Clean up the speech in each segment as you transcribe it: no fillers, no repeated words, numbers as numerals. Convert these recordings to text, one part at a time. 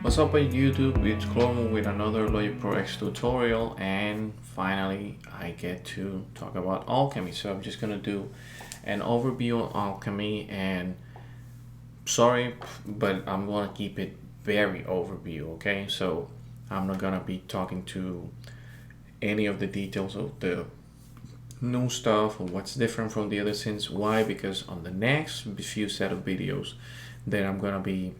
What's up at YouTube? It's Clormo with another Logic Pro X tutorial, and finally I get to talk about Alchemy. So I'm just gonna do an overview on Alchemy, and sorry, but I'm gonna keep it very overview, okay? So I'm not gonna be talking to any of the details of the new stuff or what's different from the other scenes. Why? Because on the next few set of videos that I'm gonna be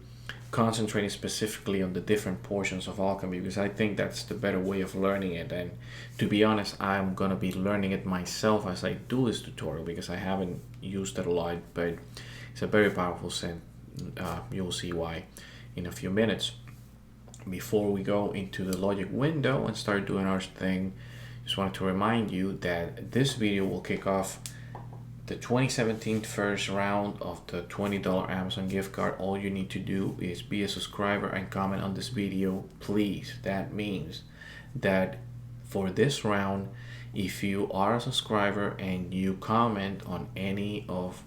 concentrating specifically on the different portions of alchemy, because I think that's the better way of learning it. And to be honest, I'm gonna be learning it myself as I do this tutorial, because I haven't used it a lot, but it's a very powerful set. You'll see why in a few minutes. Before we go into the logic window and start doing our thing, just wanted to remind you that this video will kick off the 2017 first round of the $20 Amazon gift card. All you need to do is be a subscriber and comment on this video, please. That means that for this round, if you are a subscriber and you comment on any of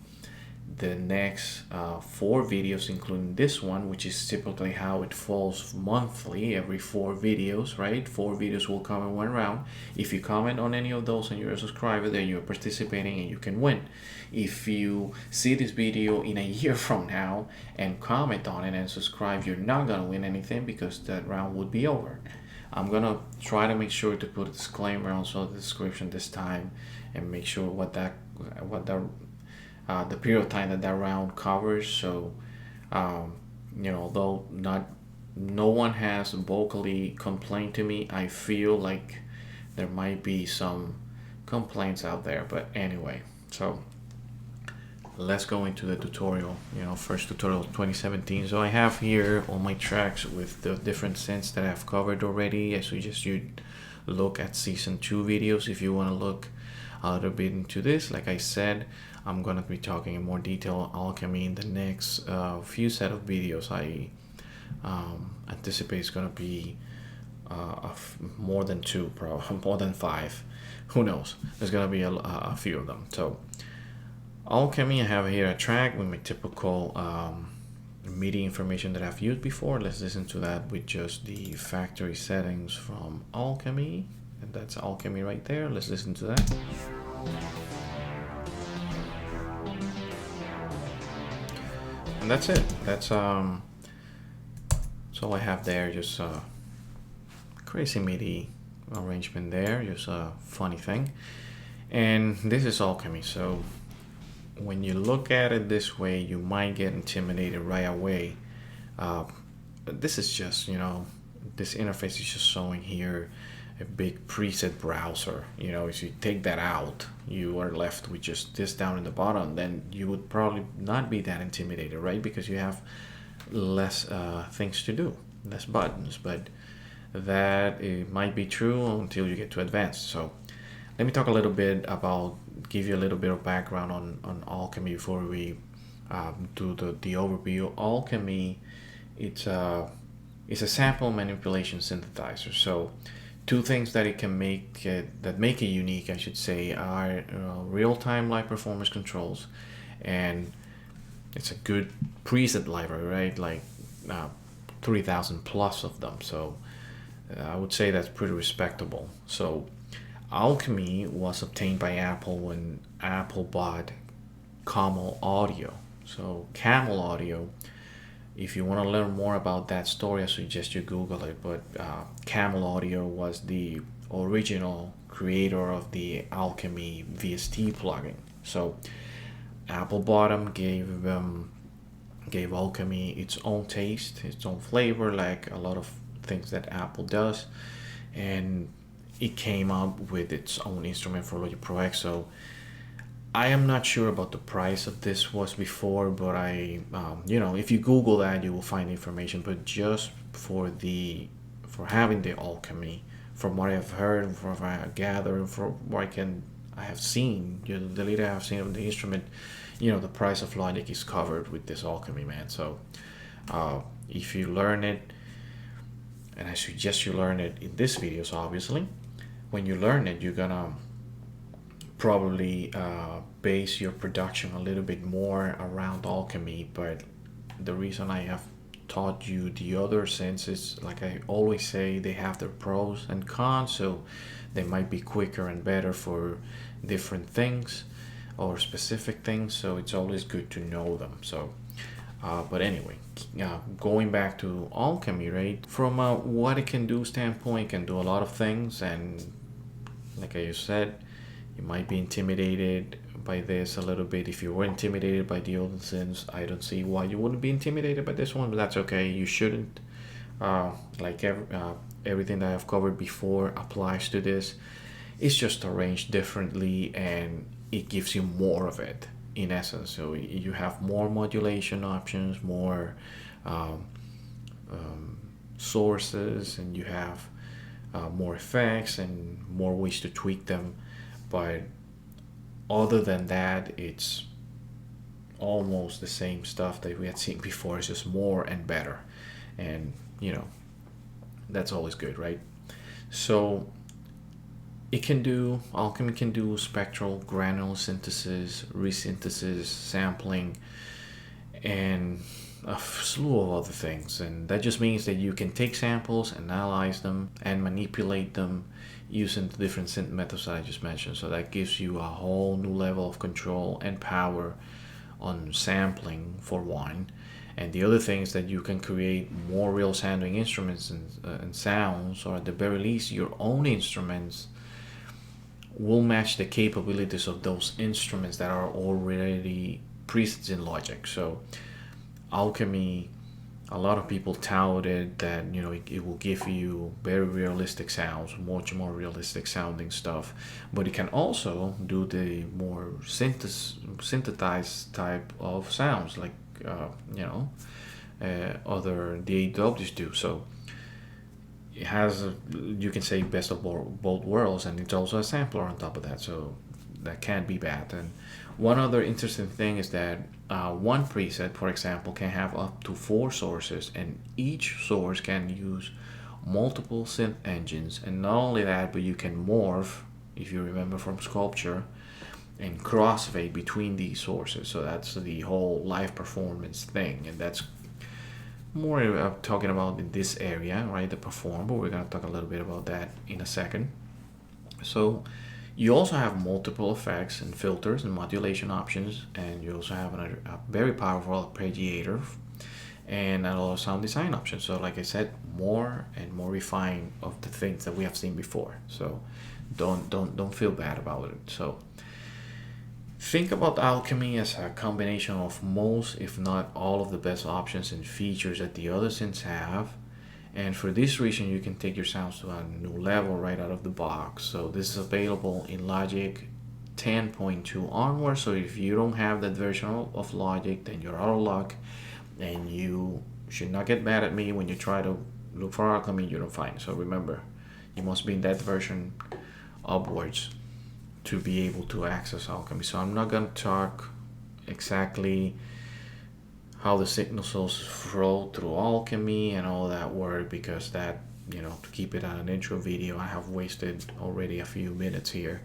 the next 4 videos, including this one, which is typically how it falls monthly, every 4 videos, right? 4 videos will come in one round. If you comment on any of those and you're a subscriber, then you're participating and you can win. If you see this video in a year from now and comment on it and subscribe, you're not gonna win anything, because that round would be over. I'm gonna try to make sure to put a disclaimer also in the description this time, and make sure the period of time that round covers. So though no one has vocally complained to me, I feel like there might be some complaints out there. But anyway, so let's go into the tutorial. First tutorial 2017. So I have here all my tracks with the different synths that I've covered already. So you look at season 2 videos if you want to look a little bit into this. Like I said, I'm gonna be talking in more detail on alchemy in the next few set of videos. I anticipate it's gonna be more than 2, probably more than 5. Who knows? There's gonna be a few of them. So alchemy, I have here a track with my typical MIDI information that I've used before. Let's listen to that with just the factory settings from alchemy, and that's alchemy right there. Let's listen to that. And that's it. That's all I have there. Just crazy MIDI arrangement there. Just a funny thing. And this is alchemy. So when you look at it this way, you might get intimidated right away. This is just, this interface is just showing here a big preset browser. If you take that out, you are left with just this down in the bottom. Then you would probably not be that intimidated, right? Because you have less things to do, less buttons. But that it might be true until you get to advanced. So let me talk a little bit about, give you a little bit of background on alchemy before we do the overview. Alchemy, it's a sample manipulation synthesizer. So 2 things that it can make that make it unique, I should say, are real-time live performance controls, and it's a good preset library, right? Like 3,000 plus of them. So I would say that's pretty respectable. So Alchemy was obtained by Apple when Apple bought Camel Audio. So Camel Audio, if you want to learn more about that story, I suggest you Google it. But Camel Audio was the original creator of the Alchemy VST plugin. So Apple bought them, gave Alchemy its own taste, its own flavor, like a lot of things that Apple does, and it came up with its own instrument for Logic Pro X. So I am not sure about the price of this was before, but if you Google that, you will find information. But just for having the Alchemy, from what I've heard, from what I gather, from what I have seen, the little I have seen of the instrument, the price of Logic is covered with this Alchemy, man. So if you learn it, and I suggest you learn it in this video, so obviously, when you learn it, you're gonna probably base your production a little bit more around alchemy. But the reason I have taught you the other senses. Like I always say, they have their pros and cons, so they might be quicker and better for different things or specific things, so it's always good to know them. So but anyway, going back to alchemy, right? From what it can do standpoint, it can do a lot of things, and like I just said, you might be intimidated by this a little bit. If you were intimidated by the other sins, I don't see why you wouldn't be intimidated by this one, but that's okay. You shouldn't. Like everything that I've covered before applies to this. It's just arranged differently, and it gives you more of it in essence. So you have more modulation options, more um, sources, and you have more effects and more ways to tweak them. But other than that, it's almost the same stuff that we had seen before. It's just more and better, and that's always good, right? So alchemy can do spectral granule synthesis, resynthesis, sampling, and a slew of other things. And that just means that you can take samples, analyze them, and manipulate them using the different synth methods that I just mentioned. So that gives you a whole new level of control and power on sampling, for one. And the other thing is that you can create more real sounding instruments and sounds, or at the very least, your own instruments will match the capabilities of those instruments that are already presets in Logic. So alchemy, a lot of people touted that it will give you very realistic sounds, much more realistic sounding stuff, but it can also do the more synthesized type of sounds, like other DAWs do. So it has you can say best of both worlds, and it's also a sampler on top of that, so that can't be bad. And one other interesting thing is that one preset, for example, can have up to 4 sources, and each source can use multiple synth engines. And not only that, but you can morph, if you remember from Sculpture, and crossfade between these sources. So that's the whole live performance thing, and that's more talking about in this area, right? The perform, but we're going to talk a little bit about that in a second. So you also have multiple effects and filters and modulation options, and you also have a very powerful arpeggiator and a lot of sound design options. So like I said, more and more refined of the things that we have seen before. So don't feel bad about it. So think about Alchemy as a combination of most, if not all, of the best options and features that the other synths have. And for this reason, you can take your sounds to a new level right out of the box. So this is available in Logic 10.2 onward. So if you don't have that version of Logic, then you're out of luck. And you should not get mad at me when you try to look for Alchemy, you don't find it. So remember, you must be in that version upwards to be able to access Alchemy. So I'm not going to talk exactly how the signal sources flow through Alchemy and all that work, because that, to keep it on an intro video, I have wasted already a few minutes here.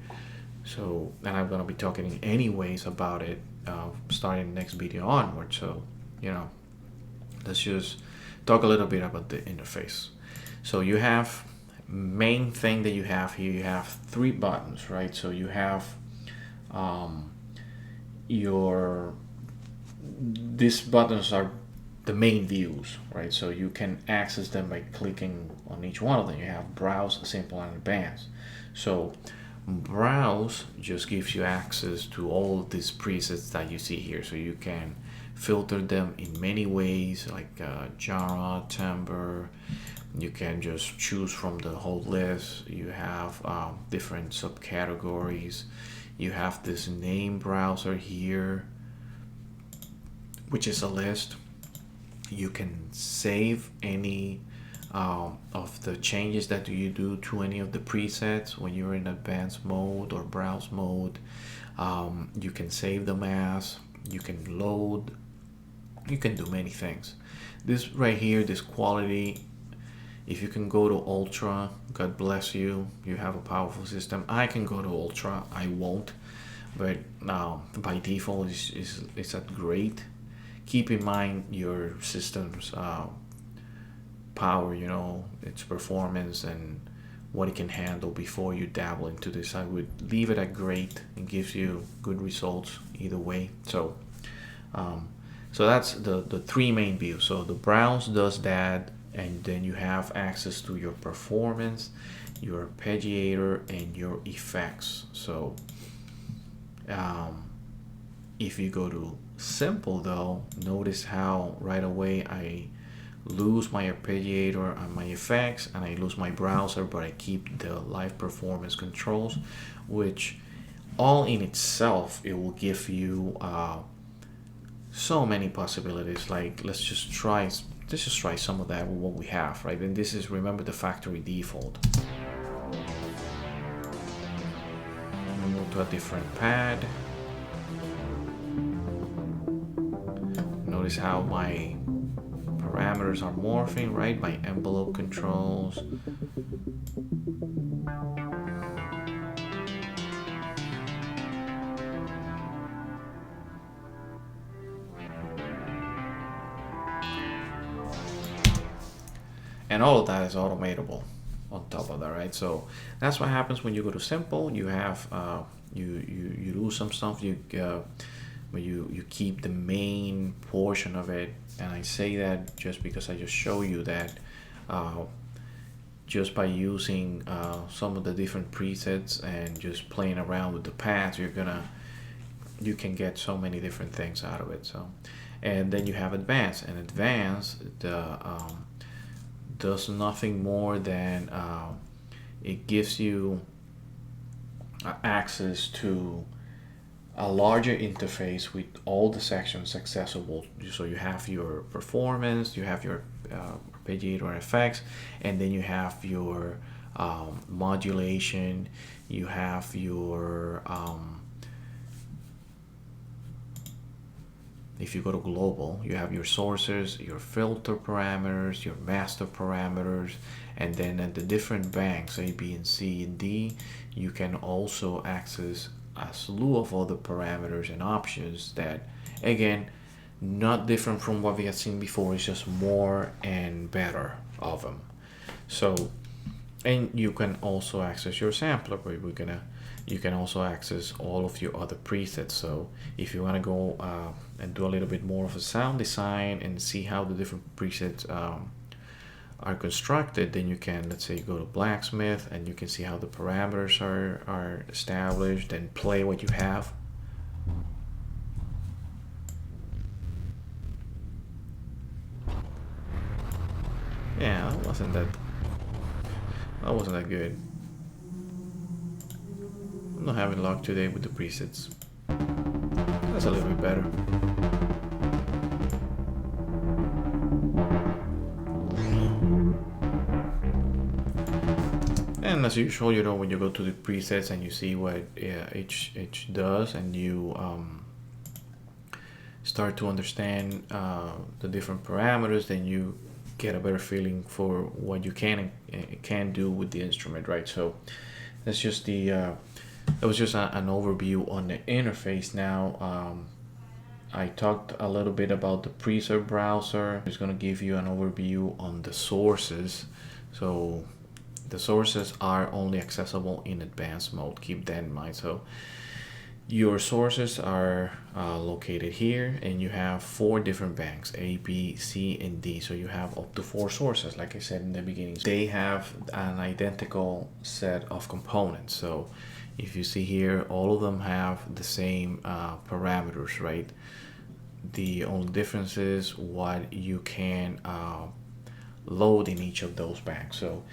So, and I'm going to be talking anyways about it starting the next video onward. So, let's just talk a little bit about the interface. So you have main thing that you have here, you have 3 buttons, right? So you have these buttons are the main views, right? So you can access them by clicking on each one of them. You have browse, simple, and advanced. So browse just gives you access to all of these presets that you see here. So you can filter them in many ways, like genre, timbre. You can just choose from the whole list. You have different subcategories. You have this name browser here, which is a list. You can save any of the changes that you do to any of the presets when you're in advanced mode or browse mode. You can save them as, you can load, you can do many things. This right here, this quality, if you can go to Ultra, God bless you, you have a powerful system. I can go to Ultra, I won't, but by default it's at great keep in mind your system's power, its performance and what it can handle before you dabble into this. I would leave it at great. It gives you good results either way. So that's the three main views. So the browse does that, and then you have access to your performance, your arpeggiator, and your effects. So if you go to simple though, notice how right away I lose my arpeggiator and my effects, and I lose my browser, but I keep the live performance controls, which all in itself, it will give you so many possibilities. Like let's just try some of that with what we have, right? And this is, remember, the factory default. Move to a different pad. Notice how my parameters are morphing, right? My envelope controls. And all of that is automatable on top of that, right? So that's what happens when you go to simple. You have you lose some stuff. But you keep the main portion of it. And I say that just because I just show you that just by using some of the different presets and just playing around with the pads, you can get so many different things out of it. So, and then you have advanced, and advanced does nothing more than it gives you access to a larger interface with all the sections accessible. So you have your performance, you have your arpeggiator effects, and then you have your modulation, you have your if you go to global, you have your sources, your filter parameters, your master parameters, and then at the different banks A, B, and C, and D, you can also access a slew of other parameters and options that, again, not different from what we had seen before. It's just more and better of them. So, and you can also access your sampler, but you can also access all of your other presets. So if you want to go and do a little bit more of a sound design and see how the different presets are constructed, then you can, let's say, go to blacksmith, and you can see how the parameters are established, and play what you have. Yeah, that wasn't that good. I'm not having luck today with the presets. That's a little bit better. And as usual, when you go to the presets and you see what each does, and you start to understand the different parameters, then you get a better feeling for what you can do with the instrument, right? So that's just that was just an overview on the interface. Now I talked a little bit about the preset browser. It's going to give you an overview on the sources. So the sources are only accessible in advanced mode. Keep that in mind. So your sources are located here, and you have 4 different banks, A, B, C, and D. So you have up to 4 sources, like I said in the beginning. They have an identical set of components. So if you see here, all of them have the same parameters, right? The only difference is what you can load in each of those banks. So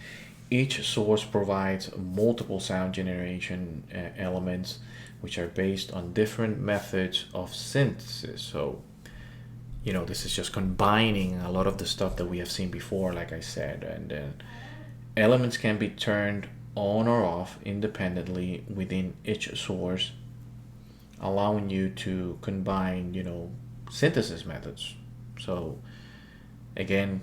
each source provides multiple sound generation elements, which are based on different methods of synthesis. So, this is just combining a lot of the stuff that we have seen before, like I said, and then elements can be turned on or off independently within each source, allowing you to combine, synthesis methods. So again,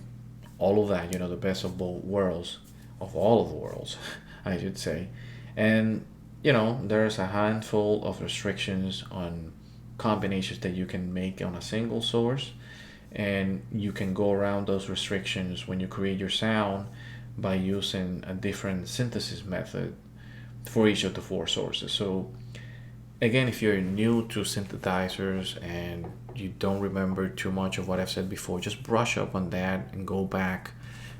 all of that, the best of both worlds, of all of the worlds, I should say. And there's a handful of restrictions on combinations that you can make on a single source, and you can go around those restrictions when you create your sound by using a different synthesis method for each of the four sources. So again, if you're new to synthesizers and you don't remember too much of what I've said before, just brush up on that and go back,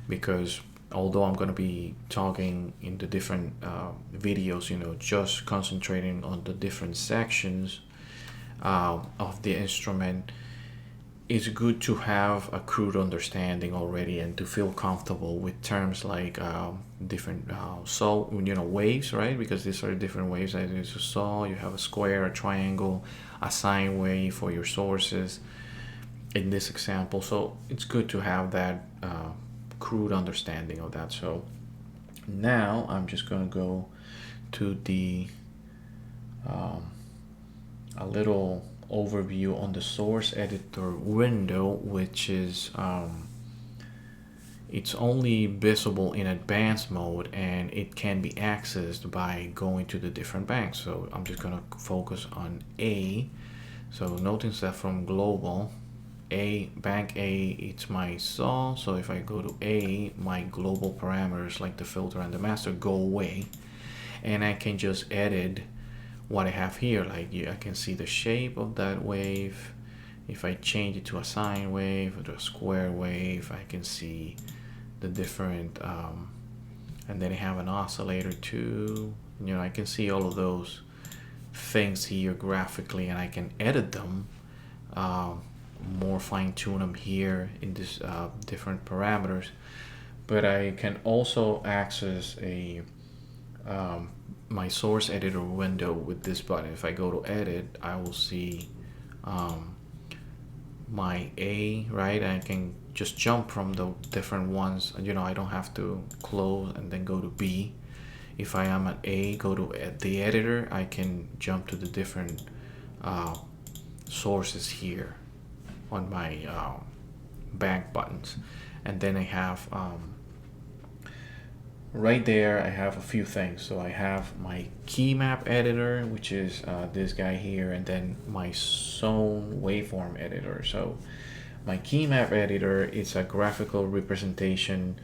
because although I'm going to be talking in the different videos, just concentrating on the different sections of the instrument, it's good to have a crude understanding already and to feel comfortable with terms like different waves, right? Because these are different waves. As you saw, you have a square, a triangle, a sine wave for your sources in this example. So it's good to have that crude understanding of that. So now I'm just going to go to the a little overview on the source editor window, which is it's only visible in advanced mode, and it can be accessed by going to the different banks. So I'm just going to focus on A. So notice that from global, bank A, it's my saw. So if I go to A, my global parameters like the filter and the master go away, and I can just edit what I have here. Like I can see the shape of that wave. If I change it to a sine wave or to a square wave, I can see the different and then I have an oscillator too. I can see all of those things here graphically, and I can edit them, more fine-tune them here in this different parameters. But I can also access a my source editor window with this button. If I go to edit, I will see my A, right? I can just jump from the different ones. I don't have to close and then go to B. If I am at A, go to the editor, I can jump to the different sources here on my bank buttons. And then I have right there, I have a few things. So I have my key map editor, which is this guy here, and then my zone waveform editor. So my key map editor is a graphical representation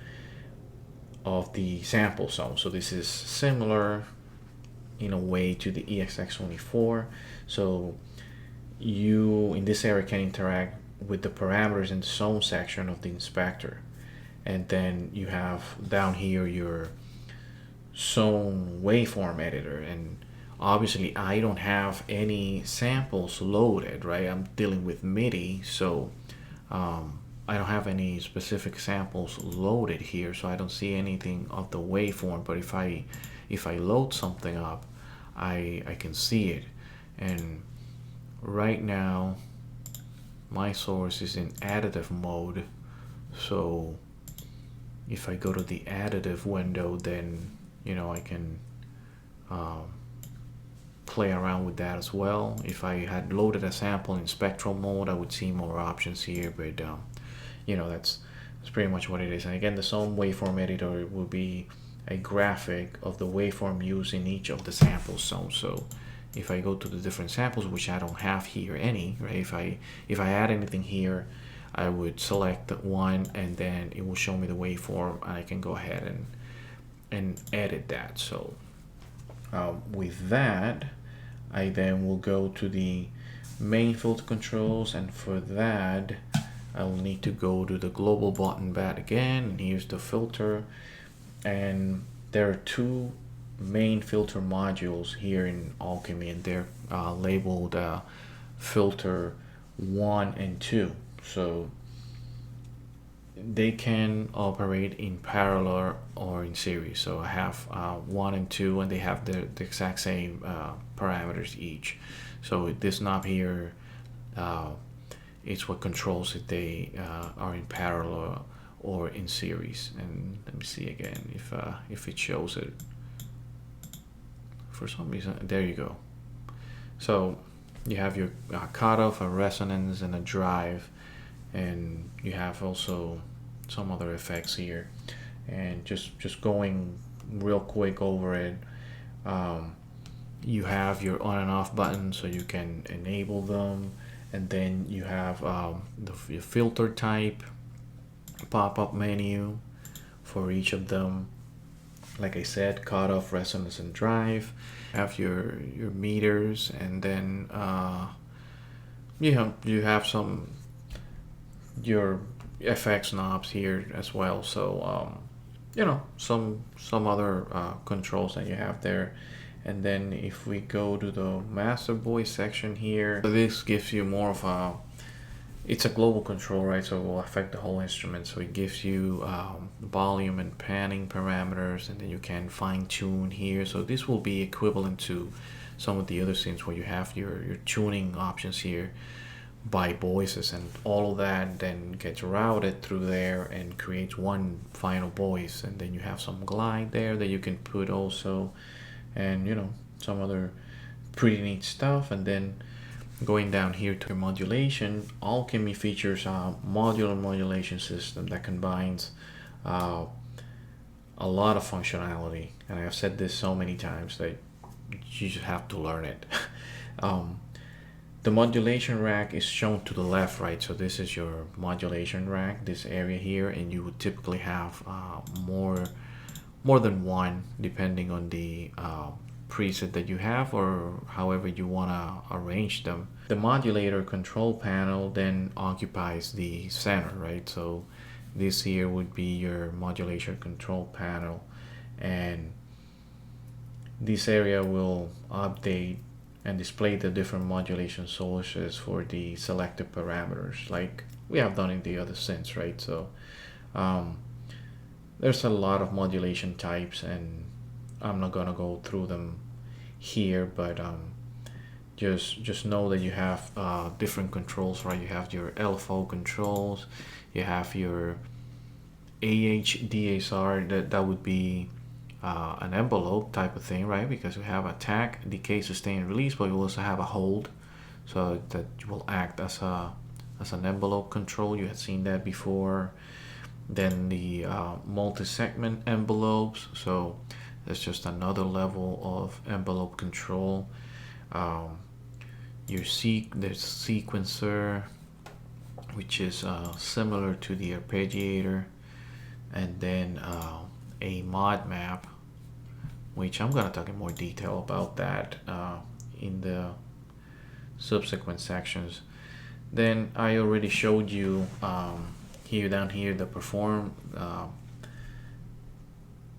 of the sample zone. So this is similar in a way to the EXX24. So you in this area can interact with the parameters in the zone section of the inspector. And then you have down here your zone waveform editor, and obviously I don't have any samples loaded, right? I'm dealing with MIDI, so I don't have any specific samples loaded here, so I don't see anything of the waveform. But if I load something up, I can see it. And right now my source is in additive mode, so if I go to the additive window, then I can play around with that as well. If I had loaded a sample in spectral mode, I would see more options here, but that's pretty much what it is. And again, the zone waveform editor will be a graphic of the waveform used in each of the sample zones. So if I go to the different samples, which I don't have here any, right? If I add anything here, I would select one, and then it will show me the waveform, and I can go ahead and edit that. So with that, I then will go to the main filter controls, and for that I will need to go to the global button back again, and here's the filter. And there are two main filter modules here in Alchemy, and they're labeled filter 1 and 2. So they can operate in parallel or in series. So I have 1 and 2, and they have the exact same parameters each. So this knob here, it's what controls if they are in parallel or in series. And let me see again if it shows it. For some reason, there you go. So you have your cutoff, a resonance, and a drive, and you have also some other effects here. And just going real quick over it, you have your on and off button so you can enable them, and then you have your filter type, pop-up menu for each of them. Like I said, cutoff, resonance, and drive. Have your meters, and then you have some your FX knobs here as well. So some other controls that you have there. And then if we go to the master voice section here, this gives you more of a, it's a global control, right? So it will affect the whole instrument. So it gives you volume and panning parameters, and then you can fine tune here. So this will be equivalent to some of the other scenes where you have your tuning options here by voices, and all of that then gets routed through there and creates one final voice. And then you have some glide there that you can put also, and some other pretty neat stuff. And then going down here to modulation, Alchemy features a modular modulation system that combines a lot of functionality, and I've said this so many times that you just have to learn it. The modulation rack is shown to the left, right? So this is your modulation rack, this area here, and you would typically have more than one depending on the preset that you have, or however you want to arrange them. The modulator control panel then occupies the center, right? So this here would be your modulation control panel, and this area will update and display the different modulation sources for the selected parameters, like we have done in the other synths, right? So there's a lot of modulation types, and I'm not gonna go through them here, but just know that you have different controls, right? You have your LFO controls, you have your AHDSR, that would be an envelope type of thing, right? Because we have attack, decay, sustain, release, but we also have a hold, so that will act as an envelope control. You had seen that before. Then the multi-segment envelopes, so that's just another level of envelope control. The sequencer, which is similar to the arpeggiator, and then a mod map, which I'm gonna talk in more detail about that in the subsequent sections. Then I already showed you here down here the perform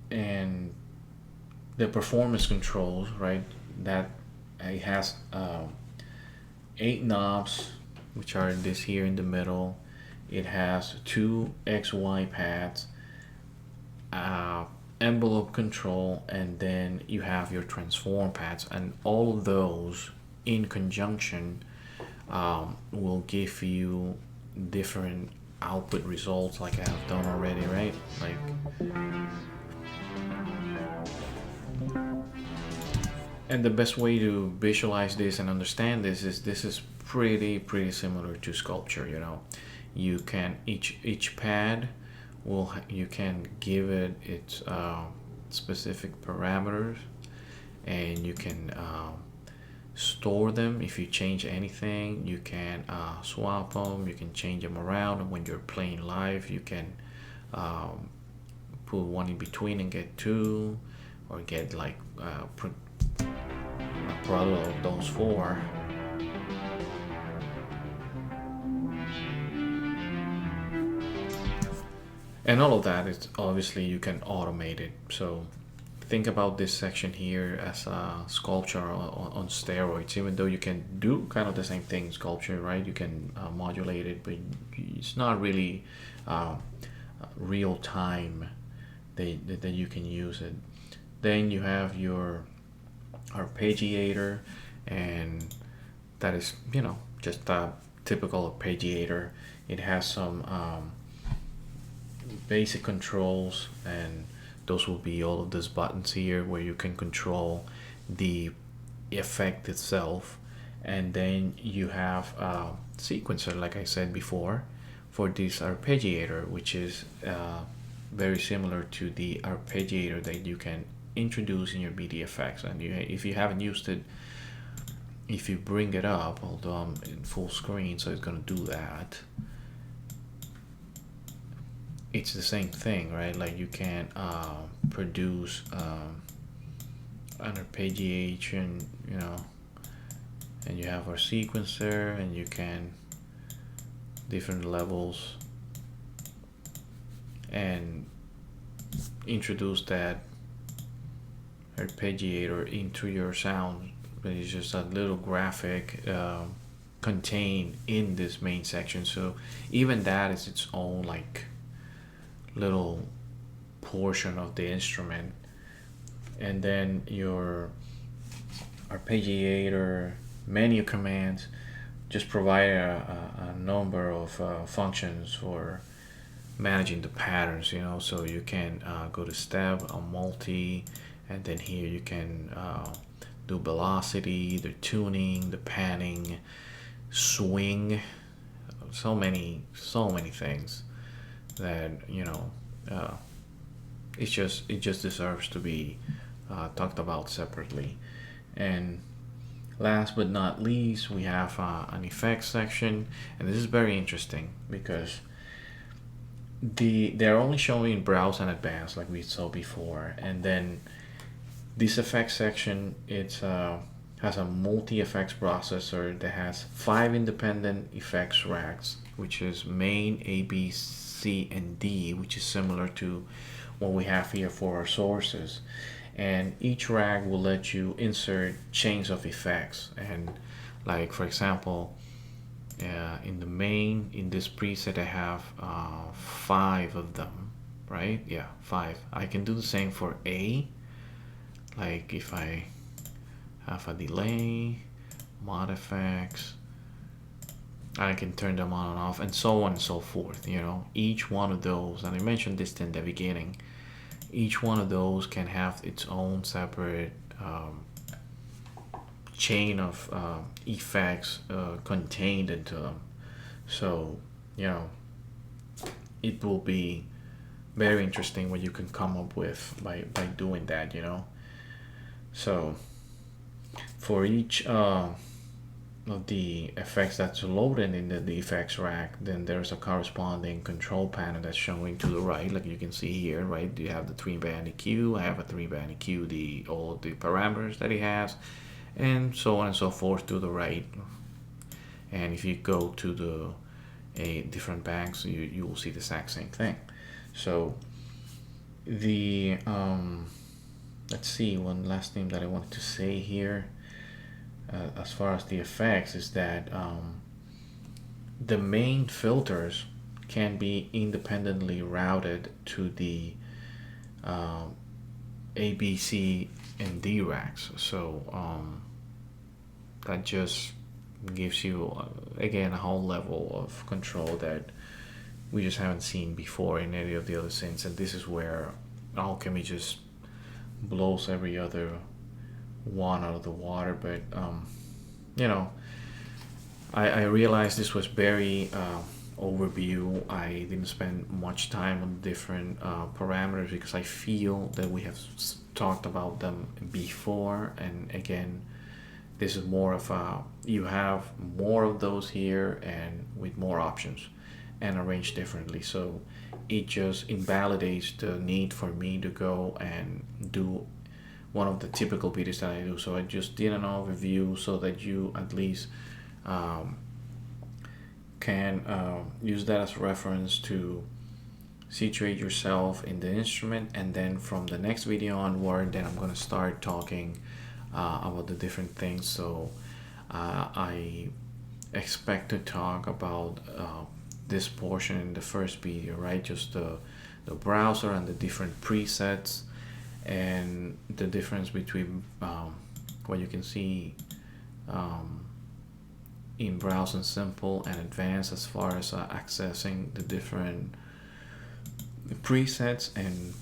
and the performance controls, right? That it has 8 knobs, which are this here in the middle. It has 2 XY pads, envelope control, and then you have your transform pads, and all of those in conjunction will give you different output results, like I have done already, right? And the best way to visualize this and understand this is pretty similar to sculpture. You can each pad you can give it its specific parameters, and you can store them. If you change anything, you can swap them, you can change them around, and when you're playing live you can put one in between and get 2, or get like a product of those 4. And all of that is obviously you can automate it. So think about this section here as a sculpture on steroids, even though you can do kind of the same thing, sculpture, right? You can modulate it, but it's not really real time that you can use it. Then you have your arpeggiator, and that is just a typical arpeggiator. It has some basic controls, and those will be all of these buttons here where you can control the effect itself. And then you have a sequencer, like I said before, for this arpeggiator, which is very similar to the arpeggiator that you can introduce in your MIDI effects. And if you haven't used it, if you bring it up, although I'm in full screen, so it's gonna do that. It's the same thing, right? Like you can produce an arpeggiation, and you have our sequencer, and you can different levels and introduce that arpeggiator into your sound. But it's just a little graphic contained in this main section, so even that is its own like little portion of the instrument. And then your arpeggiator menu commands just provide a number of functions for managing the patterns, so you can go to step, a multi, and then here you can do velocity, the tuning, the panning, swing, so many things that it just deserves to be talked about separately. And last but not least, we have an effects section, and this is very interesting because they're only showing browse and advanced like we saw before, and then this effects section, it has a multi-effects processor that has 5 independent effects racks, which is main, A, B, C, and D, which is similar to what we have here for our sources. And each rack will let you insert chains of effects. And like for example, in the main, in this preset, I have 5 of them, right? Yeah, 5. I can do the same for A. Like if I have a delay, mod effects, I can turn them on and off, and so on and so forth. Each one of those, and I mentioned this in the beginning, each one of those can have its own separate chain of effects contained into them. So it will be very interesting what you can come up with by doing that. So for each of the effects that's loaded in the effects rack, then there's a corresponding control panel that's showing to the right, like you can see here, right? You have the 3-band EQ. I have a 3-band EQ, all the parameters that it has, and so on and so forth to the right. And if you go to a different banks, you will see the exact same thing. So the let's see, one last thing that I wanted to say here as far as the effects is that the main filters can be independently routed to the A, B, C, and D racks. So that just gives you again a whole level of control that we just haven't seen before in any of the other synths. And this is where Alchemy just blows every other one out of the water. But I realized this was very overview. I didn't spend much time on different parameters because I feel that we have talked about them before. And again, this is more of you have more of those here and with more options and arranged differently. So it just invalidates the need for me to go and do one of the typical videos that I do. So I just did an overview so that you at least can use that as reference to situate yourself in the instrument. And then from the next video onward, then I'm going to start talking about the different things. So I expect to talk about this portion in the first video, right? Just the browser and the different presets and the difference between what you can see in browse and simple and advanced as far as accessing the different presets and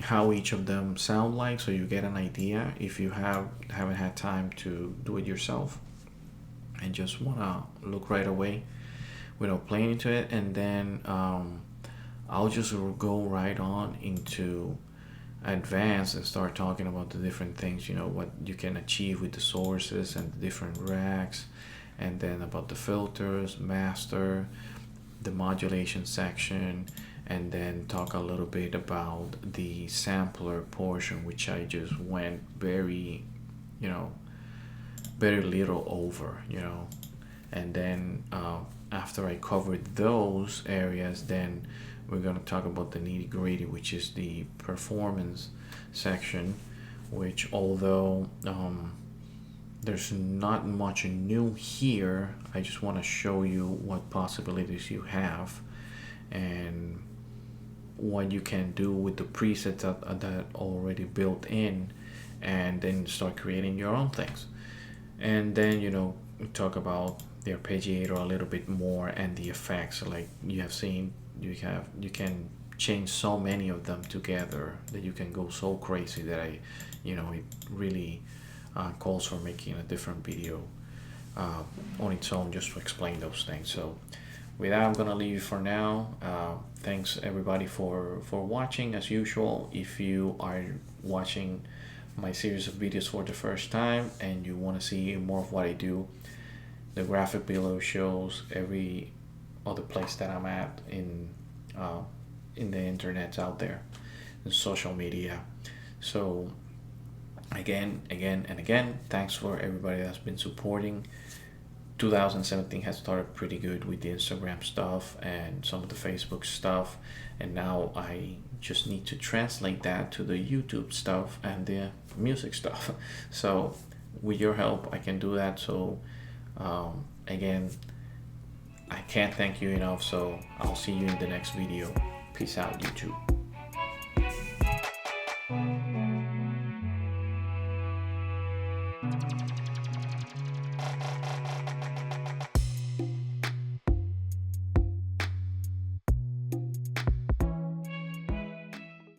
how each of them sound like, so you get an idea if you haven't had time to do it yourself and just want to look right away without playing into it. And then I'll just go right on into advance and start talking about the different things, what you can achieve with the sources and the different racks, and then about the filters, master, the modulation section, and then talk a little bit about the sampler portion, which I just went very, very little over, and then after I covered those areas, then we're going to talk about the nitty gritty, which is the performance section, which although there's not much new here, I just want to show you what possibilities you have and what you can do with the presets that already built in, and then start creating your own things. And then talk about the arpeggiator a little bit more and the effects. Like you have seen, you can change so many of them together that you can go so crazy that it really calls for making a different video on its own just to explain those things. So with that, I'm gonna leave you for now. Thanks everybody for watching. As usual, if you are watching my series of videos for the first time and you want to see more of what I do, the graphic below shows every other place that I'm at in the internet out there, in social media. So again, thanks for everybody that's been supporting. 2017 has started pretty good with the Instagram stuff and some of the Facebook stuff, and now I just need to translate that to the YouTube stuff and the music stuff. So with your help, I can do that. So again, I can't thank you enough. So I'll see you in the next video. Peace out, YouTube.